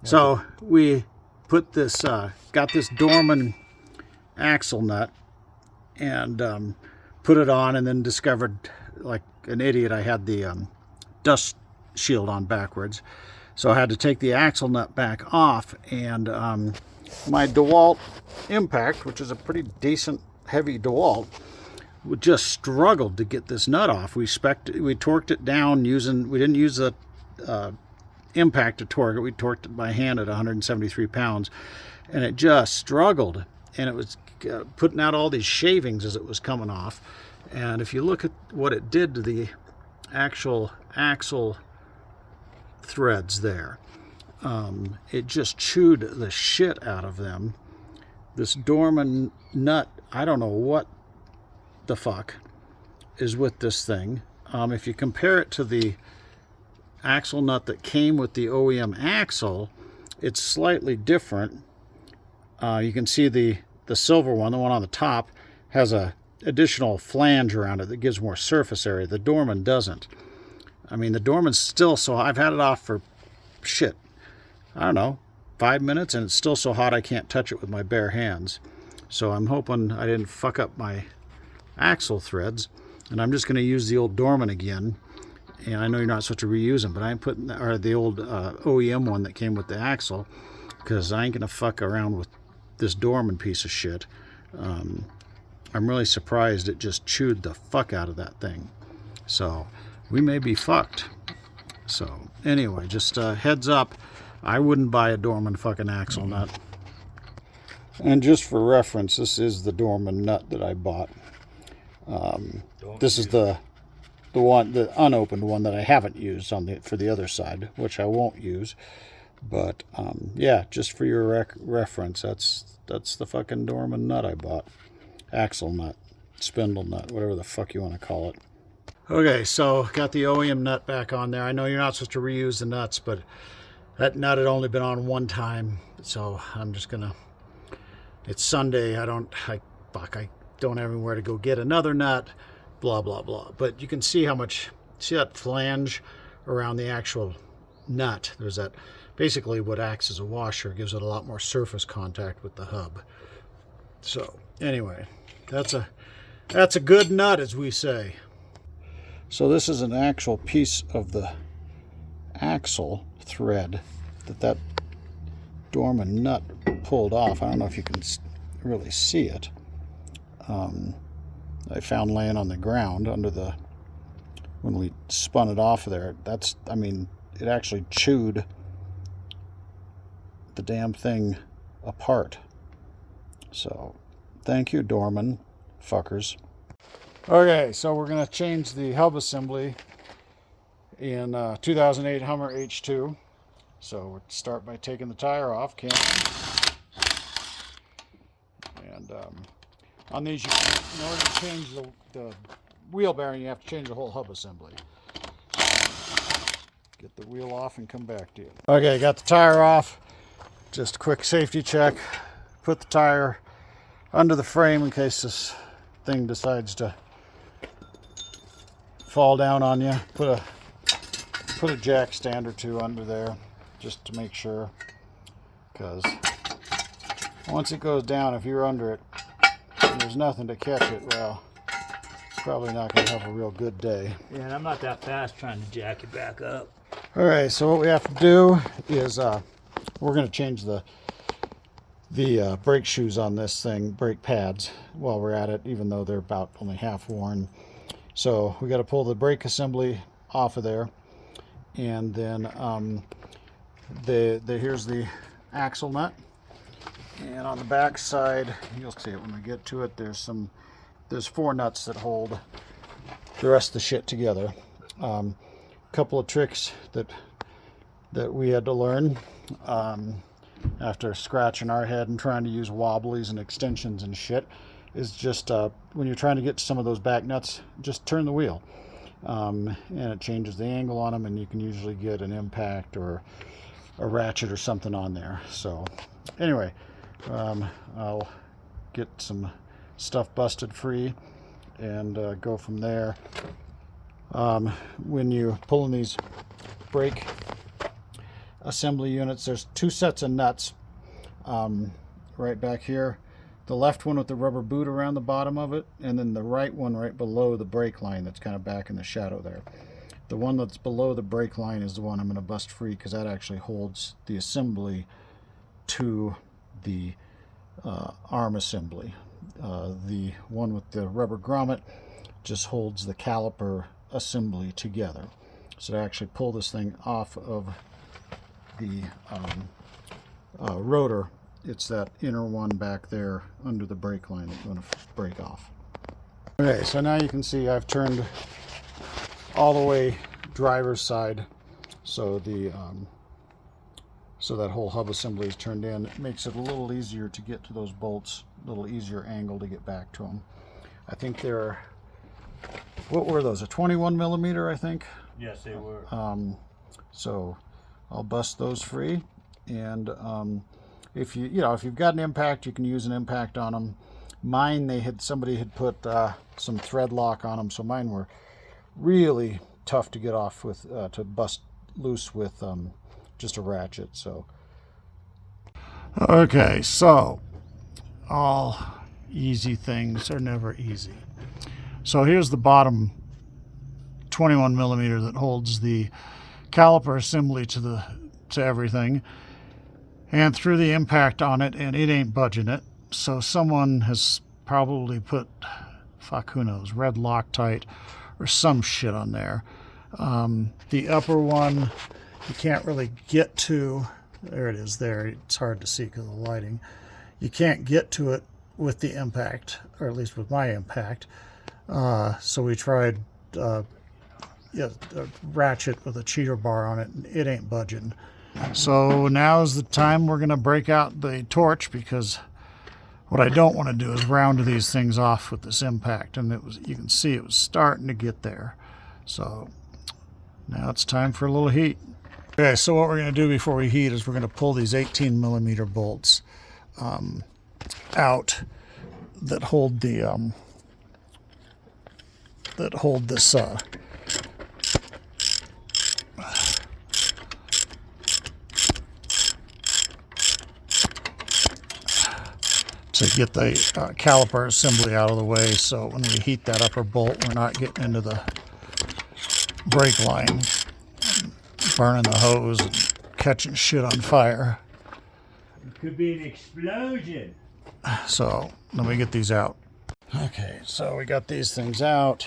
So we put this, got this Dorman axle nut and put it on, and then discovered, like an idiot, I had the dust shield on backwards. So I had to take the axle nut back off, and my DeWalt Impact, which is a pretty decent heavy DeWalt, just struggled to get this nut off. We torqued it down using, we didn't use the impact to torque it. We torqued it by hand at 173 pounds, and it just struggled, and it was putting out all these shavings as it was coming off. And if you look at what it did to the actual axle threads there, it just chewed the shit out of them. This Dorman nut, I don't know what the fuck is with this thing. If you compare it to the axle nut that came with the OEM axle, it's slightly different. You can see the silver one, the one on the top, has a additional flange around it that gives more surface area. The Dorman doesn't. I mean, the Dorman's still so, I've had it off for shit, I don't know, 5 minutes, and it's still so hot I can't touch it with my bare hands. So I'm hoping I didn't fuck up my axle threads, and I'm just going to use the old Dorman again. And I know you're not supposed to reuse them, but I'm putting, or the old OEM one that came with the axle, because I ain't going to fuck around with this Dorman piece of shit. I'm really surprised it just chewed the fuck out of that thing. So we may be fucked. So anyway, just heads up, I wouldn't buy a Dorman fucking axle nut. And just for reference, this is the Dorman nut that I bought. This is the one, the unopened one that I haven't used on for the other side, which I won't use. But yeah, just for your reference, that's the fucking Dorman nut I bought. Axle nut, spindle nut, whatever the fuck you want to call it. Okay, so got the OEM nut back on there. I know you're not supposed to reuse the nuts, but that nut had only been on one time, so I'm just gonna. It's Sunday. I don't have anywhere to go get another nut. Blah blah blah. But you can see how much. See that flange around the actual nut? There's that. Basically, what acts as a washer, gives it a lot more surface contact with the hub. So anyway, that's a good nut, as we say. So this is an actual piece of the axle thread that Dorman nut pulled off. I don't know if you can really see it. I found laying on the ground under when we spun it off of there. I mean, it actually chewed the damn thing apart. So thank you, Dorman fuckers. Okay, so we're going to change the hub assembly in 2008 Hummer H2. So we'll start by taking the tire off. And on these, in order to change the wheel bearing, you have to change the whole hub assembly. Get the wheel off and come back to you. Okay, got the tire off. Just a quick safety check. Put the tire under the frame in case this thing decides to fall down on you. Put a jack stand or two under there just to make sure, because once it goes down, if you're under it and there's nothing to catch it, well, probably not going to have a real good day. Yeah, and I'm not that fast trying to jack it back up. All right, so what we have to do is we're going to change the brake shoes on this thing, brake pads, while we're at it, even though they're about only half worn. So we got to pull the brake assembly off of there, and then here's the axle nut, and on the back side, you'll see it when we get to it, there's 4 nuts that hold the rest of the shit together. Couple of tricks that we had to learn after scratching our head and trying to use wobblies and extensions and shit is just when you're trying to get some of those back nuts, just turn the wheel, and it changes the angle on them, and you can usually get an impact or a ratchet or something on there. So anyway, I'll get some stuff busted free and go from there. When you're pulling these brake assembly units. There's 2 sets of nuts right back here. The left one with the rubber boot around the bottom of it, and then the right one right below the brake line that's kind of back in the shadow there. The one that's below the brake line is the one I'm going to bust free, because that actually holds the assembly to the arm assembly. The one with the rubber grommet just holds the caliper assembly together. So to actually pull this thing off of the rotor, it's that inner one back there under the brake line that you want to break off. Okay, so now you can see I've turned all the way driver's side, so the so that whole hub assembly is turned in. It makes it a little easier to get to those bolts, a little easier angle to get back to them. I think they're, what were those, a 21 millimeter, I think? Yes, they were. So I'll bust those free, and if you've got an impact, you can use an impact on them. Mine, somebody had put some thread lock on them, so mine were really tough to get off with, to bust loose with just a ratchet. So okay, so all easy things are never easy. So here's the bottom 21 millimeter that holds the caliper assembly to everything, and threw the impact on it, and it ain't budging it. So someone has probably put, who knows, red Loctite or some shit on there. The upper one you can't really get to. There it is there. It's hard to see because of the lighting. You can't get to it with the impact, or at least with my impact. So we tried a ratchet with a cheater bar on it, and it ain't budging. So now's the time we're going to break out the torch, because what I don't want to do is round these things off with this impact. And you can see it was starting to get there. So now it's time for a little heat. Okay, so what we're going to do before we heat is we're going to pull these 18 millimeter bolts out that hold the this to get the caliper assembly out of the way, so when we heat that upper bolt, we're not getting into the brake line, burning the hose and catching shit on fire. It could be an explosion. So let me get these out. Okay, so we got these things out.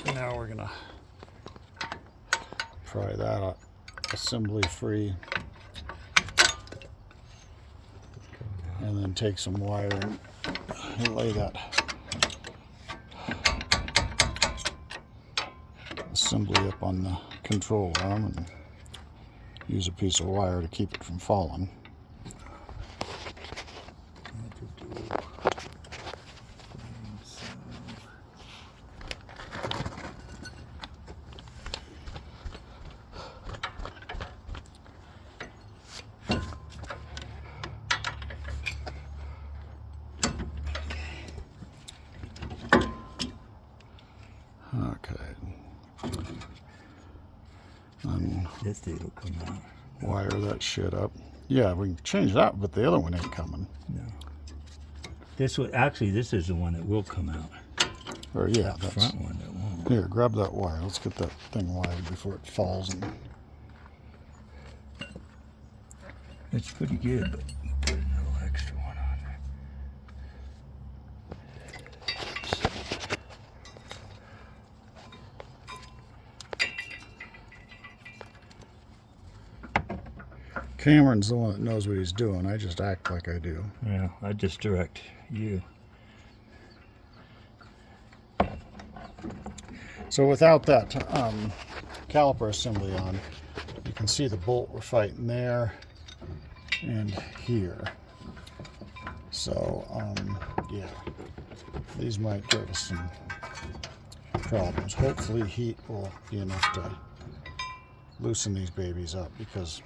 Now we're gonna pry that assembly free, and then take some wire and lay that assembly up on the control arm, and use a piece of wire to keep it from falling. This thing will come out. Wire that shit up. Yeah, we can change that, but the other one ain't coming. No. This one, actually, this is the one that will come out. Or yeah, that that's front one that won't. Here, grab that wire. Let's get that thing wired before it falls. And it's pretty good, but we'll put a little extra one on there. Cameron's the one that knows what he's doing. I just act like I do. Yeah, I just direct you. So without that caliper assembly on, you can see the bolt we're fighting there and here. So yeah, these might give us some problems. Hopefully heat will be enough to loosen these babies up, because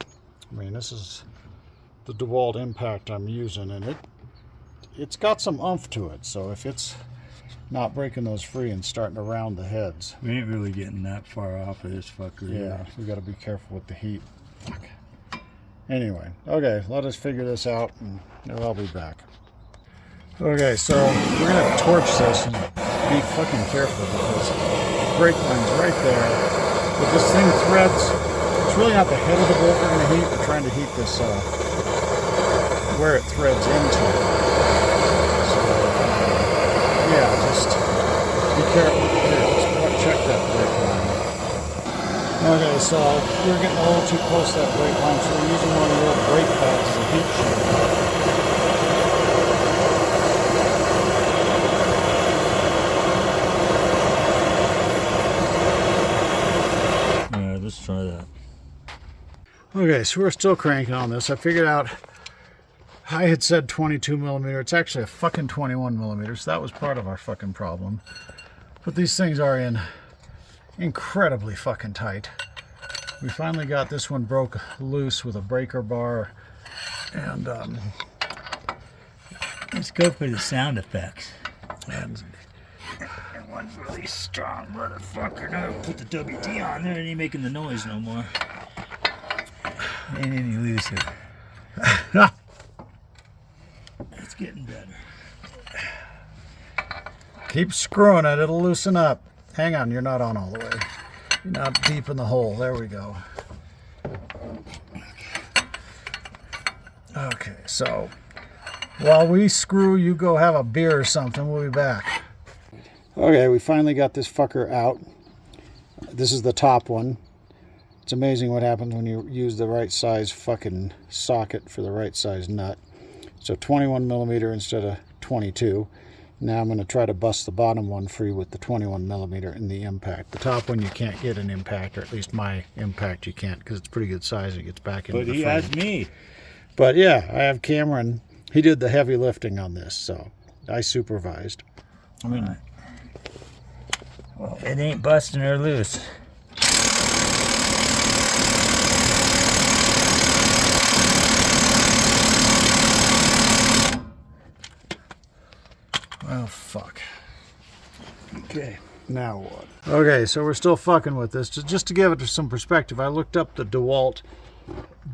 I mean, this is the DeWalt impact I'm using, and it's got some oomph to it. So if it's not breaking those free and starting to round the heads. We ain't really getting that far off of this fucker. Yeah, we got to be careful with the heat. Fuck. Anyway, okay, let us figure this out, and I'll be back. Okay, so we're gonna torch this and be fucking careful because the brake line's right there. But this thing threads. It's really not the head of the bolt we're gonna heat. We're trying to heat this where it threads into. So yeah, just be careful. Here, let's check that brake line. Okay, so we're getting a little too close to that brake line, so we're using one of the old brake pads as a heat shield. Let's try that. Okay, so we're still cranking on this. I figured out, I had said 22 millimeter. It's actually a fucking 21 millimeter, so that was part of our fucking problem. But these things are in incredibly fucking tight. We finally got this one broke loose with a breaker bar, and let's go for the sound effects. and One's really strong, motherfucker. Now put the WD on there, it ain't making the noise no more. Ain't any looser. It's getting better. keep screwing it, it'll loosen up. Hang on, you're not on all the way. You're not deep in the hole. There we go. Okay, so while we screw, you go have a beer or something. We'll be back. Okay, we finally got this fucker out. This is the top one. It's amazing what happens when you use the right size fucking socket for the right size nut. So 21 millimeter instead of 22. Now I'm going to try to bust the bottom one free with the 21 millimeter in the impact. The top one you can't get an impact, or at least my impact you can't, because it's pretty good size. It gets back into the frame. But he asked me. But yeah, I have Cameron. He did the heavy lifting on this, so I supervised. I mean, well, it ain't busting her loose. oh fuck. Okay. Now what? Okay, so we're still fucking with this. Just to give it some perspective, I looked up the DeWalt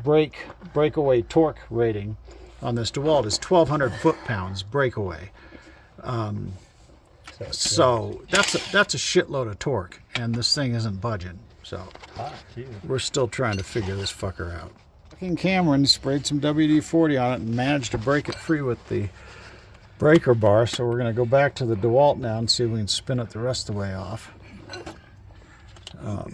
breakaway torque rating on this. DeWalt is 1,200 foot-pounds breakaway. So that's a shitload of torque, and this thing isn't budging. So we're still trying to figure this fucker out. Fucking Cameron sprayed some WD-40 on it and managed to break it free with the breaker bar. So we're going to go back to the DeWalt now and see if we can spin it the rest of the way off. Well,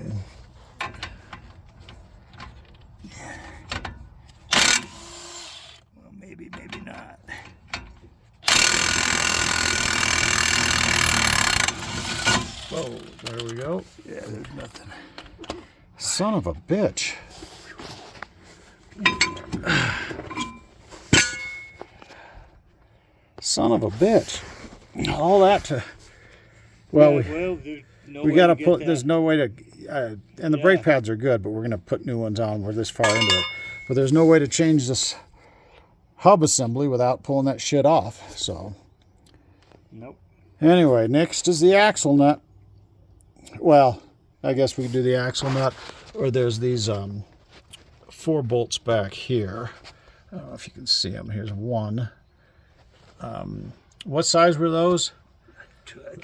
maybe not. Whoa, there we go. Yeah, there's nothing. Son of a bitch. Son of a bitch. All that to... Well, we got to put... There's no way to... and the brake pads are good, but we're going to put new ones on. We're this far into it. But there's no way to change this hub assembly without pulling that shit off. So... Nope. Anyway, next is the axle nut. Well, I guess we could do the axle nut, or there's these 4 bolts back here. I don't know if you can see them. Here's one. What size were those?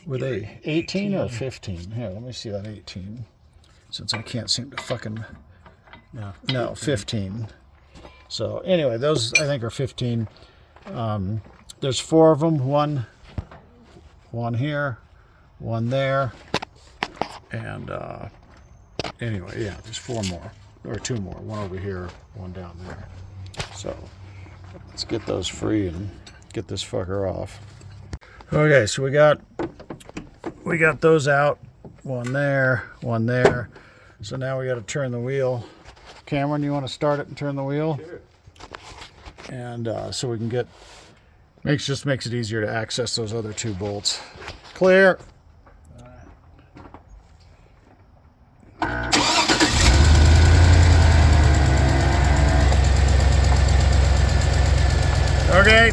Were they 18 or 15? Here, let me see that 18. Since I can't seem to fucking... No, 15. So anyway, those I think are 15. There's 4 of them. One here, one there, and anyway, yeah, there's 4 more, or 2 more, one over here, one down there. So let's get those free and get this fucker off. Okay, so we got those out, one there, one there. So now we got to turn the wheel. Cameron, you want to start it and turn the wheel? Sure. And so we can get... Just makes it easier to access those other 2 bolts. Clear. Okay.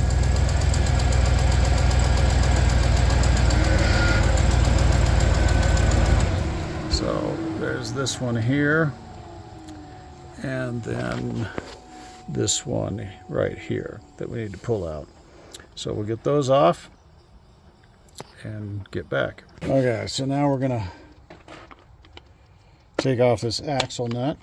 this one here, and then this one right here that we need to pull out. So we'll get those off and get back. Okay, so now we're gonna take off this axle nut.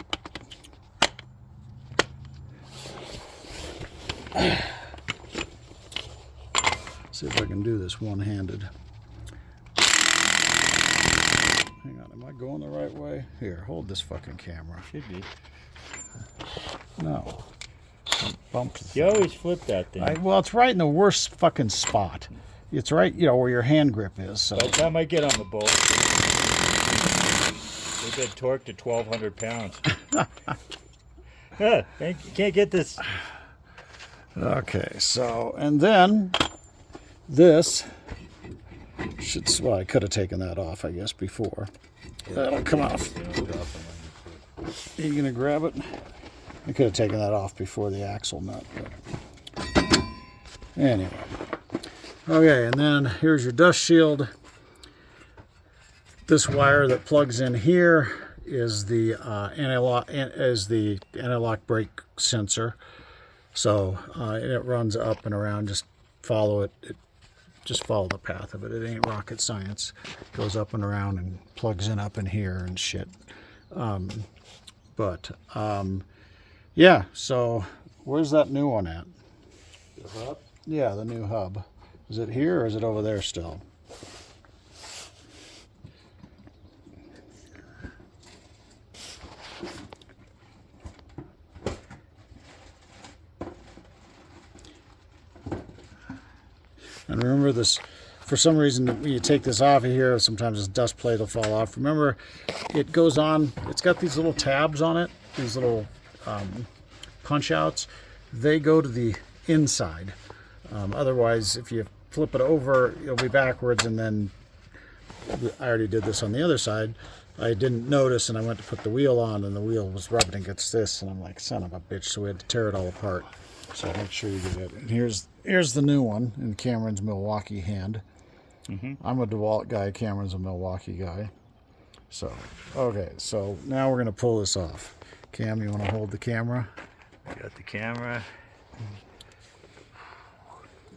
See if I can do this one-handed. Hang on, am I going the right way? Here, hold this fucking camera. Should be. No. Bumped. You always flip that thing. Well, it's right in the worst fucking spot. It's right, you know, where your hand grip is. So. By the time I get on the boat, they've been torqued to 1,200 pounds. You can't get this. Okay, so, and then this should, well, I could have taken that off, I guess, before. That'll come off. Are you going to grab it? I could have taken that off before the axle nut. But anyway. Okay, and then here's your dust shield. This wire that plugs in here is the anti-lock brake sensor. So it runs up and around. Just follow it. Just follow the path of it. It ain't rocket science. It goes up and around and plugs in up in here and shit. Yeah. So where's that new one at? The hub? Yeah, the new hub. Is it here or is it over there still? And remember this, for some reason, when you take this off of here, sometimes this dust plate will fall off. Remember, it goes on, it's got these little tabs on it, these little punch outs. They go to the inside. Otherwise, if you flip it over, it'll be backwards, and then I already did this on the other side. I didn't notice, and I went to put the wheel on, and the wheel was rubbing against this, and I'm like, son of a bitch, so we had to tear it all apart. So make sure you get it. And here's the new one in Cameron's Milwaukee hand. I'm a DeWalt guy, Cameron's a Milwaukee guy. So, okay, so now we're going to pull this off. Cam, you want to hold the camera? I got the camera.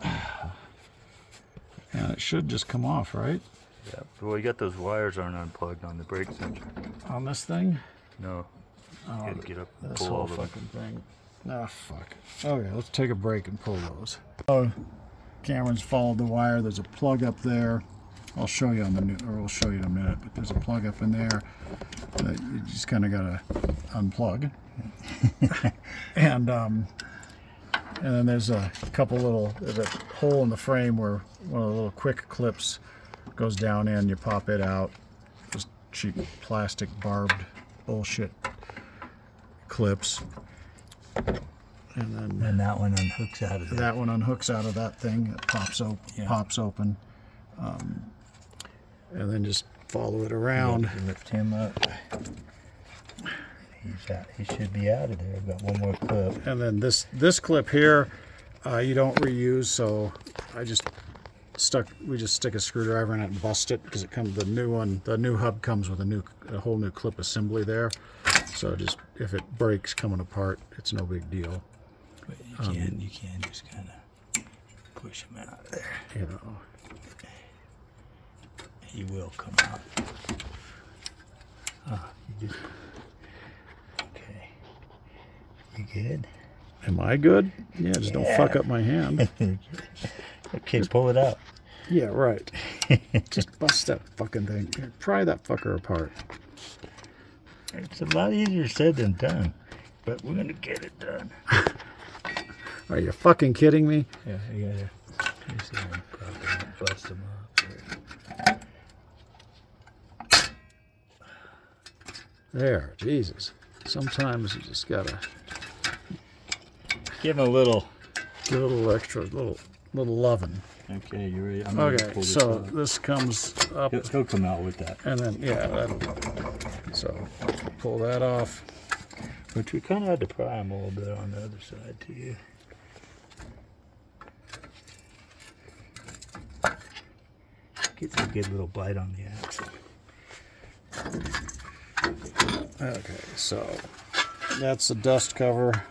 And it should just come off, right? Yeah. Well, you got those wires aren't unplugged on the brake sensor. On this thing? No. Oh, You gotta get up and this pull whole all of them. fucking thing. Ah, fuck. Okay, let's take a break and pull those. Oh, Cameron's followed the wire. There's a plug up there. I'll show you on the new, or we'll show you in a minute. But there's a plug up in there that you just kind of gotta unplug. And then there's a couple little, there's a hole in the frame where one of the little quick clips goes down in. You pop it out. Just cheap plastic barbed bullshit clips. And then that one unhooks out of there. that one unhooks out of that thing. It pops open. Yeah. Pops open. And then just follow it around. You lift him up. He's out. He should be out of there. I've got one more clip. And then this clip here, you don't reuse. So we just stick a screwdriver in it and bust it because it comes. The new hub comes with a whole new clip assembly there. So just if it breaks coming apart, it's no big deal. But you can just kind of push him out of there. You know. He will come out. You just okay. You good? Am I good? Yeah, just don't fuck up my hand. Okay, pull it out. Yeah, right. Just bust that fucking thing. Here, pry that fucker apart. It's a lot easier said than done, but we're gonna get it done. Are you fucking kidding me? Yeah, you gotta see him properly, bust him up. There, Jesus. Sometimes you just gotta Give him a little. give it a little extra, little loving. Okay, you ready? I'm ready to Okay, pull this so out. this comes up, He'll come out with that. and then that'll. So pull that off. But we kind of had to pry him a little bit on the other side too. Gets a good little bite on the axle. Okay, so that's the dust cover,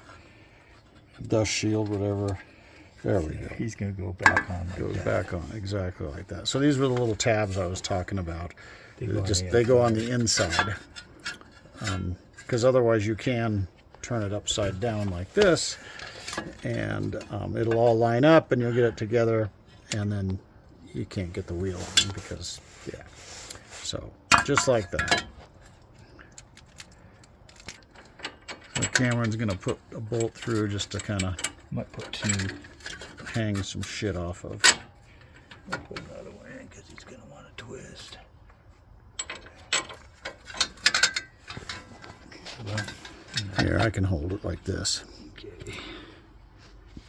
dust shield, whatever. There we go. He's going to go back on. Like Goes that. back on exactly like that. So these were the little tabs I was talking about. They go on They go on the inside, because otherwise you can turn it upside down like this, and it'll all line up, and you'll get it together, and then you can't get the wheel on because, yeah. So just like that. So Cameron's gonna put a bolt through just to kind of Might put 2. hang some shit off of. I'll put another one in because he's going to want to twist. Here, I can hold it like this. Okay.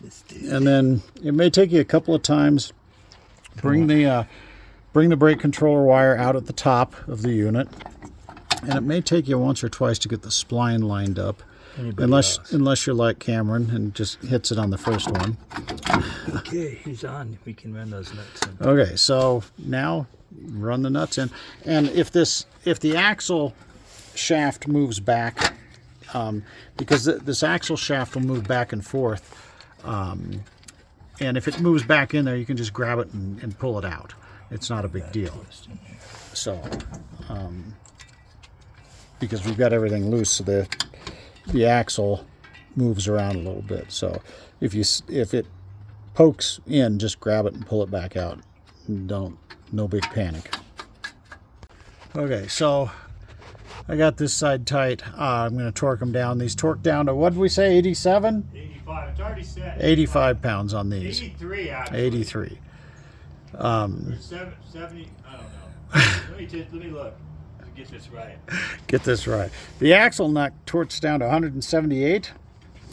Let's do And then it may take you a couple of times. Bring the brake controller wire out at the top of the unit, and it may take you once or twice to get the spline lined up. Unless you're like Cameron and just hits it on the first one. Okay, he's on. We can run those nuts in. Okay, so now run the nuts in, and if the axle shaft moves back, because this axle shaft will move back and forth, and if it moves back in there, you can just grab it and pull it out. It's not a big deal. So, because we've got everything loose, so the axle moves around a little bit. So if it pokes in, just grab it and pull it back out. No big panic. Okay, so I got this side tight. I'm going to torque them down. These torque down to, what did we say, 87? 85. It's already set. 85 pounds on these. 83 actually. 83. Or 70. I don't know. let me look. Get this right. Get this right. The axle nut torques down to 178.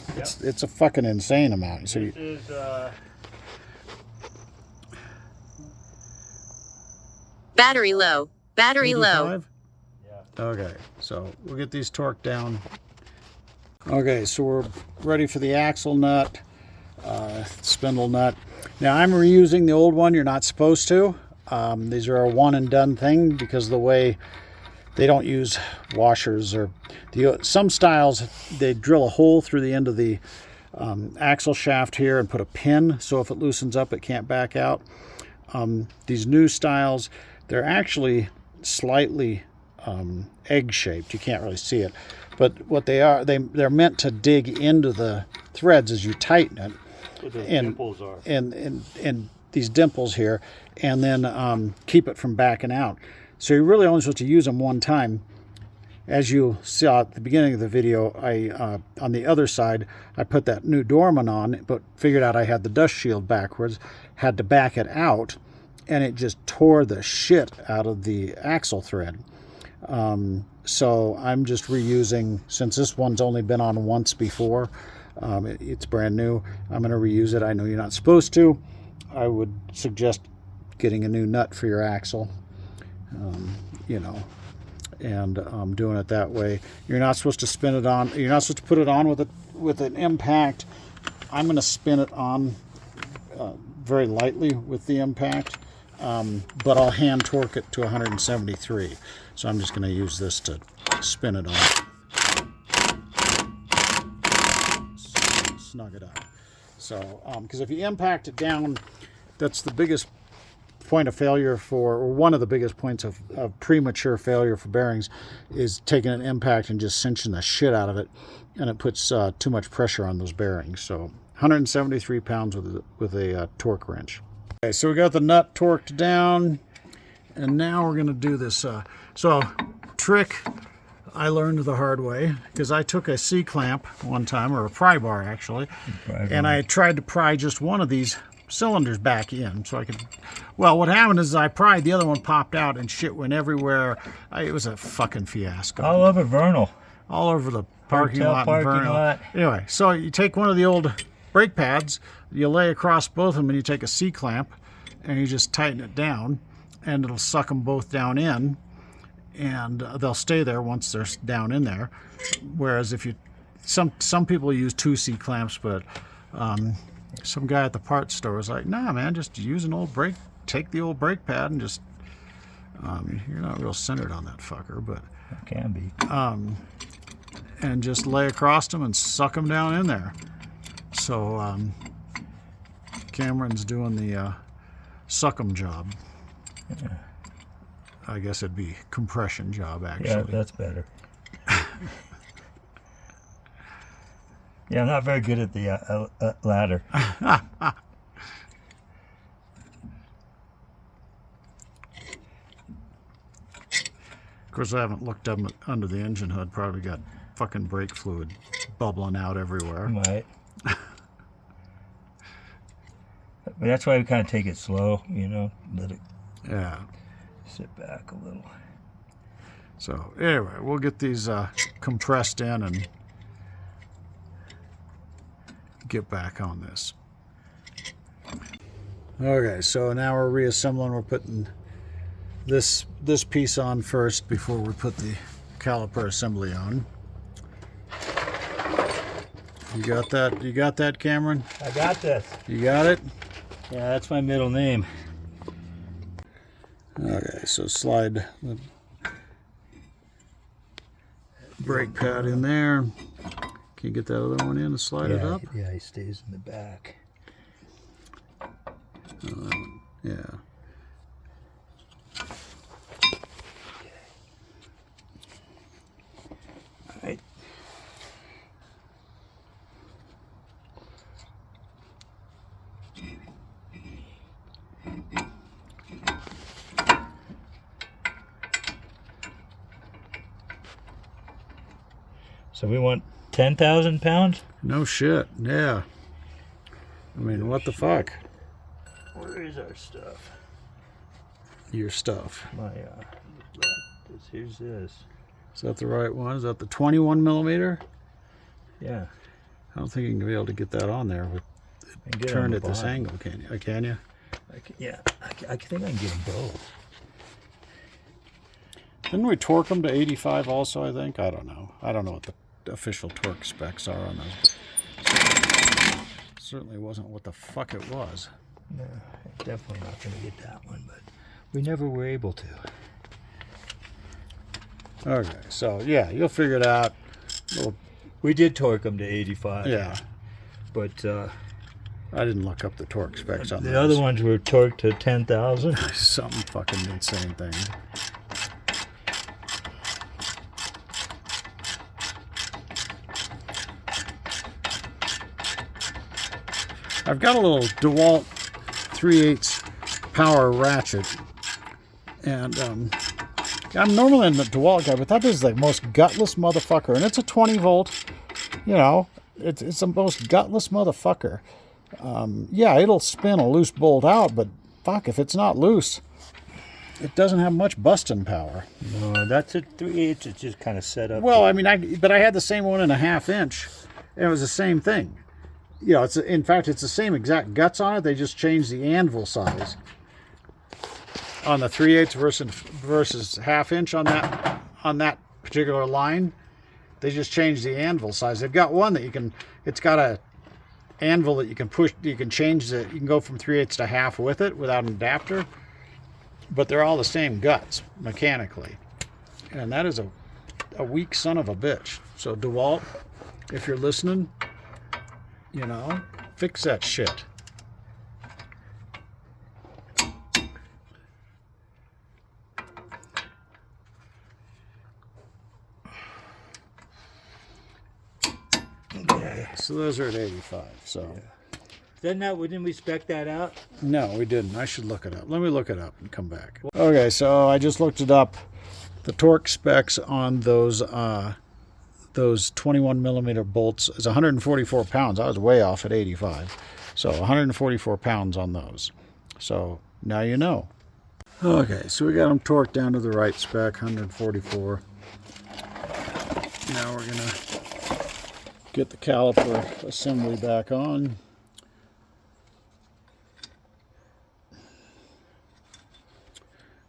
Yep. It's a fucking insane amount. So This is Battery low. Battery low. 85? Yeah. Okay, so we'll get these torqued down. Okay, so we're ready for the axle nut, spindle nut. Now I'm reusing the old one. You're not supposed to. These are a one and done thing because of the way they don't use washers, or some styles they drill a hole through the end of the axle shaft here and put a pin, so if it loosens up it can't back out. These new styles, they're actually slightly egg shaped. You can't really see it, but what they are, they're meant to dig into the threads as you tighten it. what those And- dimples are. and these dimples here, and then keep it from backing out. So you're really only supposed to use them one time. As you saw at the beginning of the video, I on the other side, I put that new Dorman on, but figured out I had the dust shield backwards, had to back it out, and it just tore the shit out of the axle thread. So I'm just reusing, since this one's only been on once before, it's brand new, I'm going to reuse it. I know you're not supposed to. I would suggest getting a new nut for your axle, and doing it that way. You're not supposed to spin it on. You're not supposed to put it on with an impact. I'm going to spin it on very lightly with the impact, but I'll hand torque it to 173. So I'm just going to use this to spin it on. Snug it up. So, because if you impact it down, that's the biggest point of failure or one of the biggest points of premature failure for bearings, is taking an impact and just cinching the shit out of it, and it puts too much pressure on those bearings. So 173 pounds with a torque wrench. Okay, so we got the nut torqued down, and now we're going to do this. So trick I learned the hard way, because I took a C-clamp one time, or a pry bar actually, and I tried to pry just one of these cylinders back in so I could. Well, what happened is I pried, the other one popped out and shit went everywhere. It was a fucking fiasco. All over Vernal. All over the parking Hotel lot in parking Vernal. lot. Anyway, so you take one of the old brake pads, you lay across both of them, and you take a C-clamp and you just tighten it down, and it'll suck them both down in, and they'll stay there once they're down in there. Whereas if you, some people use 2 C-clamps, but some guy at the parts store was like, nah man, just use an old take the old brake pad and just, you're not real centered on that fucker, but Can be. And just lay across them and suck them down in there. So Cameron's doing the suck 'em job. Yeah. I guess it'd be compression job, actually. Yeah, that's better. Yeah, I'm not very good at the ladder. Of course, I haven't looked up under the engine hood. Probably got fucking brake fluid bubbling out everywhere. Right. But that's why we kind of take it slow, you know, let it Yeah. sit back a little. So anyway, we'll get these compressed in and get back on this. Okay, so now we're reassembling. We're putting this piece on first before we put the caliper assembly on. You got that? You got that, Cameron? I got this. You got it? Yeah, that's my middle name. Okay, so slide the brake pad in there. Can you get that other one in and slide it up? Yeah, he stays in the back. Yeah. All right. So we want 10,000 pounds? No shit. Yeah. I mean, what the fuck? Where is our stuff? Your stuff. My, here's this. Is that the right one? Is that the 21 millimeter? Yeah. I don't think you can be able to get that on there with And get turned on at the this bottom. angle, can you? Can you? I think I can get them both. Didn't we torque them to 85 also, I think? I don't know. I don't know what the official torque specs are on those. Certainly wasn't what the fuck it was. No, definitely not going to get that one, but we never were able to. Okay, so yeah, you'll figure it out. We did torque them to 85. Yeah, But I didn't look up the torque specs on the those. other ones were torqued to 10,000. Some fucking insane thing. I've got a little DeWalt 3/8 power ratchet, and I'm normally in the DeWalt guy, but that is the most gutless motherfucker, and it's a 20 volt. You know, it's the most gutless motherfucker. Yeah, it'll spin a loose bolt out, but fuck, if it's not loose, it doesn't have much busting power. No, that's a 3/8. It's just kind of set up. Well, I mean, I had the same 1.5 inch, and it was the same thing. You know, in fact, it's the same exact guts on it. They just changed the anvil size on the 3/8 versus 1/2 inch on that particular line. They just changed the anvil size. They've got one that it's got a anvil that you can push. You can change you can go from 3/8 to 1/2 with it without an adapter. But they're all the same guts mechanically, and that is a weak son of a bitch. So DeWalt, if you're listening, you know, fix that shit. So those are at 85. So Didn't we spec that out? no, we didn't. I should look it up. Let me look it up and come back. Okay, so I just looked it up. The torque specs on those 21 millimeter bolts is 144 pounds. I was way off at 85. So 144 pounds on those. So now you know. Okay, so we got them torqued down to the right spec, 144. Now we're gonna get the caliper assembly back on.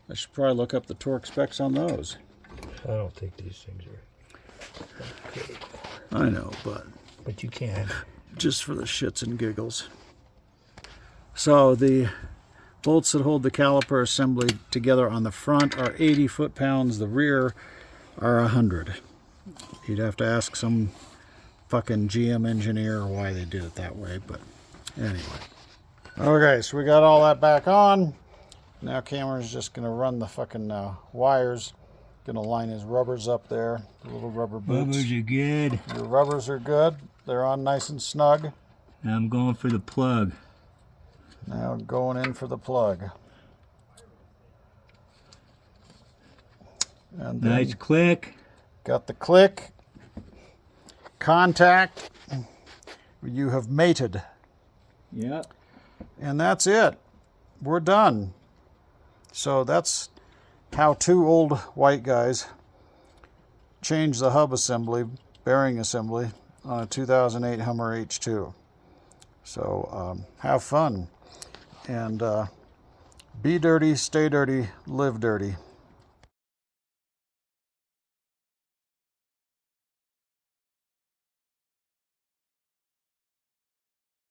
I should probably look up the torque specs on those. I don't think these things are critical. I know, but But you can. just for the shits and giggles. So the bolts that hold the caliper assembly together on the front are 80 foot-pounds. The rear are 100. You'd have to ask some fucking GM engineer why they did it that way, but anyway. Okay, so we got all that back on. Now Cameron's just gonna run the fucking wires. Gonna line his rubbers up there, the little rubber boots. Rubbers are good. Your rubbers are good. They're on nice and snug. Now I'm going for the plug. Now going in for the plug. And then Nice click. got the click. Contact. You have mated. Yep. And that's it. We're done. So that's how two old white guys changed the hub assembly, bearing assembly, on a 2008 Hummer H2. So have fun. And be dirty, stay dirty, live dirty.